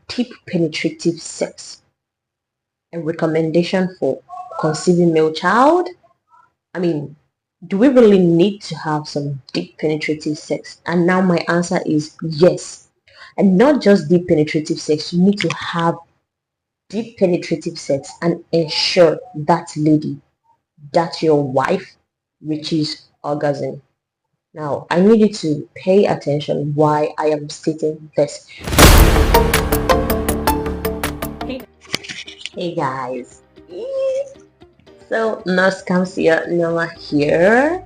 deep penetrative sex a recommendation for conceiving male child? I mean, do we really need to have some deep penetrative sex? And now my answer is yes. And not just deep penetrative sex, you need to have deep penetrative sex and ensure that lady, that your wife, reaches orgasm. Now, I need you to pay attention why I am stating this. Hey guys. So, Nurse comes here, Noah here.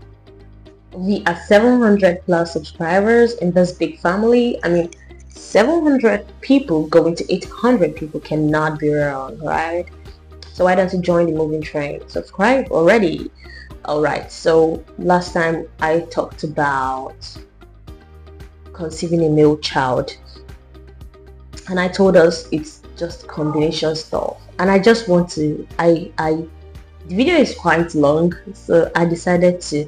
We are 700 plus subscribers in this big family. I mean, 700 people going to 800 people cannot be wrong, right? So why don't you join the moving train? Subscribe already. Alright, so last time I talked about conceiving a male child, and I told us it's just combination stuff, and I just want to the video is quite long, so I decided to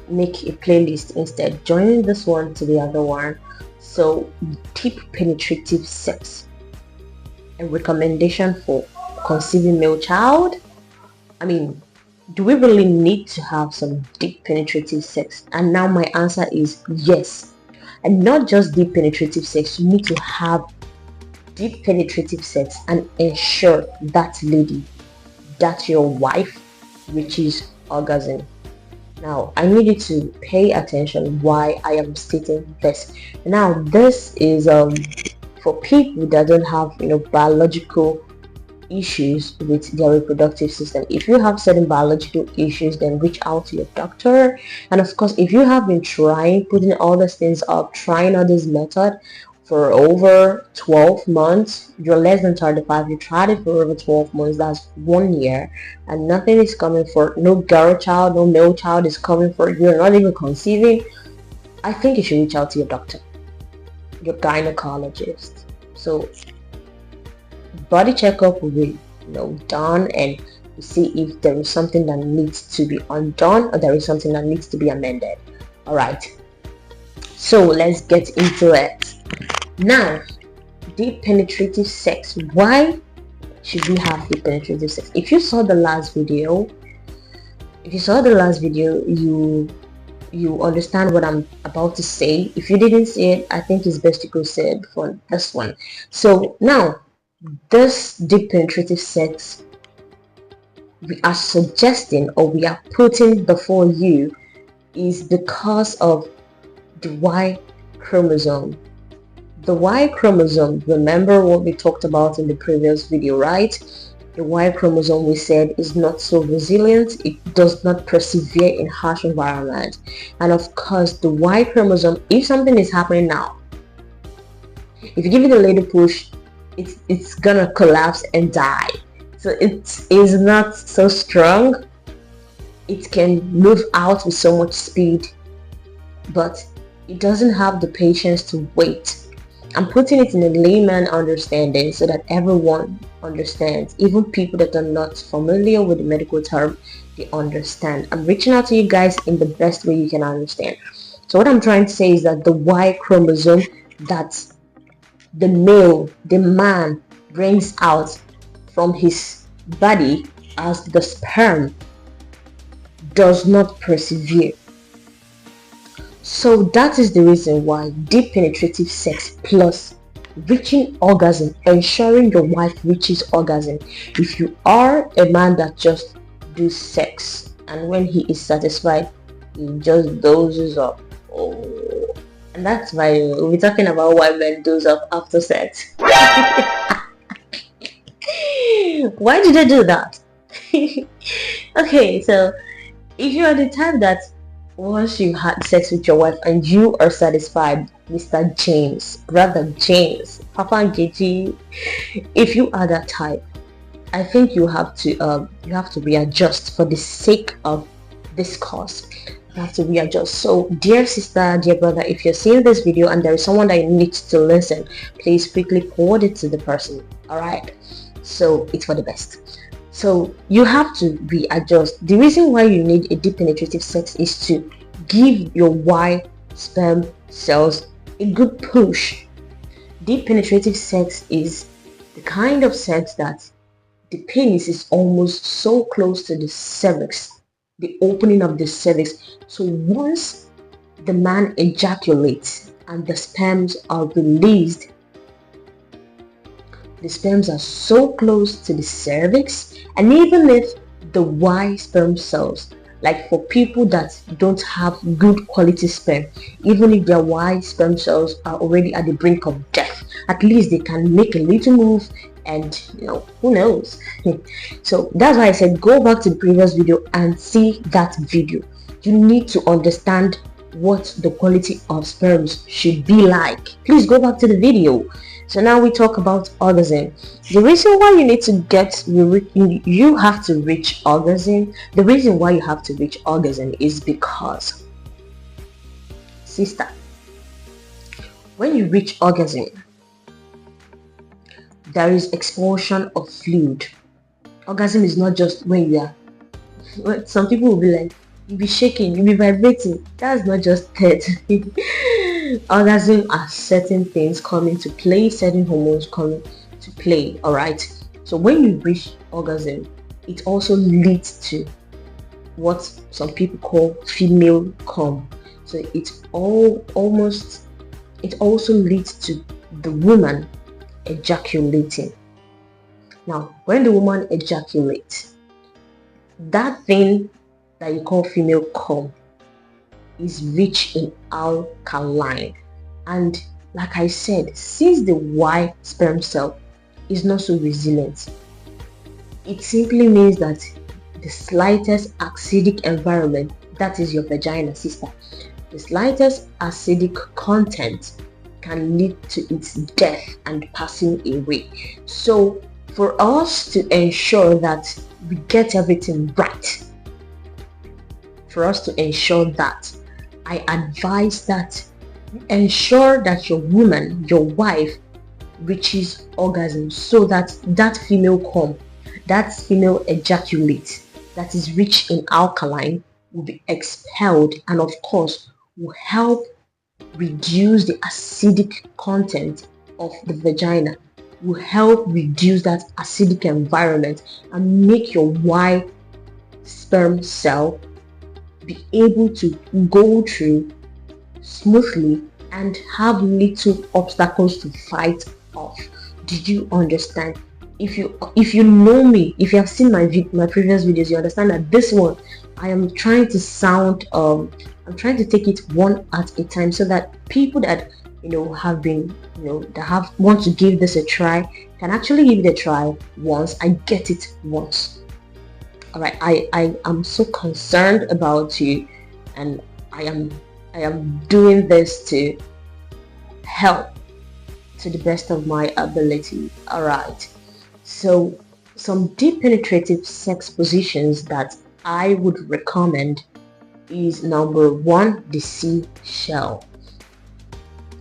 make a playlist instead, joining this one to the other one. So deep penetrative sex, a recommendation for conceiving male child. I mean, do we really need to have some deep penetrative sex? And now my answer is yes. And not just deep penetrative sex, you need to have deep penetrative sex and ensure that lady, that your wife, reaches orgasm. Now, I need you to pay attention why I am stating this. Now, this is for people that don't have biological issues with their reproductive system. If you have certain biological issues, then reach out to your doctor. And of course, if you have been putting all these things up, trying all this method for over 12 months, you're less than 35, you tried it for over 12 months, that's 1 year, and nothing is coming for, no girl child, no male child is coming for, you're not even conceiving, I think you should reach out to your doctor, your gynecologist. So body checkup will be done, and you see if there is something that needs to be undone or there is something that needs to be amended. All right, so let's get into it. Now, deep penetrative sex. Why should we have deep penetrative sex? If you saw the last video, you understand what I'm about to say. If you didn't see it, I think it's best to go see it before this one. So now, this deep penetrative sex we are suggesting, or we are putting before you, is because of the Y chromosome. The Y chromosome, remember what we talked about in the previous video, right? The Y chromosome, we said, is not so resilient. It does not persevere in harsh environment. And of course, the Y chromosome, if something is happening now, if you give it a little push, it's gonna collapse and die. So it is not so strong. It can move out with so much speed, but it doesn't have the patience to wait. I'm putting it in a layman understanding so that everyone understands. Even people that are not familiar with the medical term, they understand. I'm reaching out to you guys in the best way you can understand. So what I'm trying to say is that the Y chromosome that the man brings out from his body as the sperm does not persevere. So that is the reason why deep penetrative sex plus reaching orgasm, ensuring your wife reaches orgasm. If you are a man that just do sex and when he is satisfied, he just dozes up. Oh, and that's why we'll be talking about why men doze up after sex. Why did I do that? Okay, so if you are the type that once you had sex with your wife and you are satisfied, Mr. James, Brother James, Papa Nkechi, if you are that type, I think you have to readjust for the sake of this cause. You have to readjust. So dear sister, dear brother, if you're seeing this video and there is someone that needs to listen, please quickly forward it to the person. All right, so it's for the best. So you have to readjust. The reason why you need a deep penetrative sex is to give your Y sperm cells a good push. Deep penetrative sex is the kind of sex that the penis is almost so close to the cervix, the opening of the cervix. So once the man ejaculates and the sperms are released, the sperms are so close to the cervix, and even if the Y sperm cells, like for people that don't have good quality sperm, even if their Y sperm cells are already at the brink of death, at least they can make a little move, and who knows. So that's why I said go back to the previous video and see that video. You need to understand what the quality of sperms should be like. Please go back to the video. So now we talk about orgasm. The reason why you need to you have to reach orgasm, the reason why you have to reach orgasm is because, sister, when you reach orgasm, there is expulsion of fluid. Orgasm is not just when you are, some people will be like, you'll be shaking, you'll be vibrating. That's not just it. Orgasm are certain things coming to play, certain hormones coming to play. All right. So when you reach orgasm, it also leads to what some people call female cum. So it also leads to the woman ejaculating. Now, when the woman ejaculates, that thing that you call female cum is rich in alkaline, and like I said, since the Y sperm cell is not so resilient, it simply means that the slightest acidic environment, that is your vagina, sister, the slightest acidic content can lead to its death and passing away. So for us to ensure that we get everything right, for us to ensure that, I advise that you ensure that your woman, your wife, reaches orgasm, so that that female cum, that female ejaculate that is rich in alkaline will be expelled, and of course will help reduce the acidic content of the vagina, will help reduce that acidic environment and make your Y sperm cell be able to go through smoothly and have little obstacles to fight off. Did you understand? If you know me, if you have seen my previous videos, you understand that this one I am trying to sound I'm trying to take it one at a time, so that people that have been that want to give this a try can actually give it a try once and get it once. All right, I am so concerned about you, and I am doing this to help to the best of my ability. All right, so some deep penetrative sex positions that I would recommend is number 1, the seashell.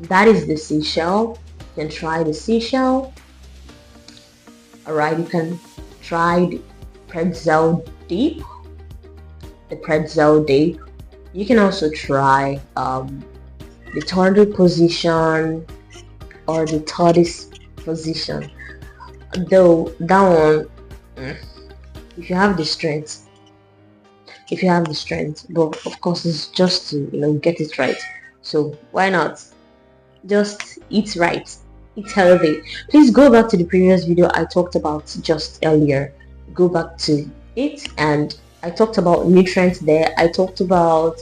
That is the seashell. You can try the seashell. All right, you can try the pretzel deep. You can also try the turtle position or the tortoise position, though that one, if you have the strength, but of course it's just to get it right. So why not just eat right, eat healthy. Please go back to the previous video I talked about just earlier. Go back to it, and I talked about nutrients there. I talked about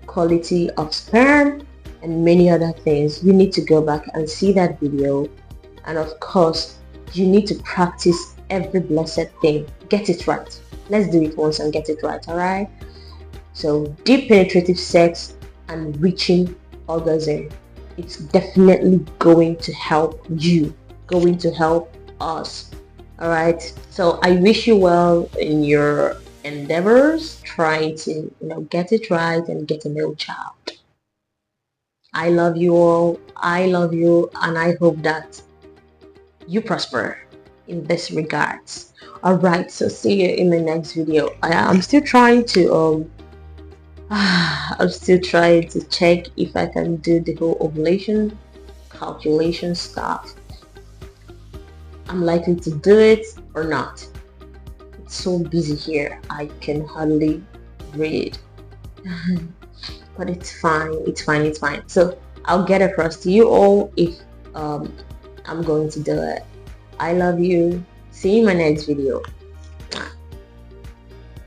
quality of sperm and many other things. You need to go back and see that video, and of course you need to practice every blessed thing. Get it right. Let's do it once and get it right. All right. So deep penetrative sex and reaching orgasm, it's definitely going to help you, going to help us. All right, so I wish you well in your endeavors trying to get it right and get a male child. I love you all. I love you, and I hope that you prosper in this regards. All right, so see you in the next video. I'm still trying to I'm still trying to check if I can do the whole ovulation calculation stuff. I'm likely to do it or not. It's so busy here, I can hardly read. But it's fine, it's fine, it's fine. So I'll get across to you all if I'm going to do it. I love you. See you in my next video.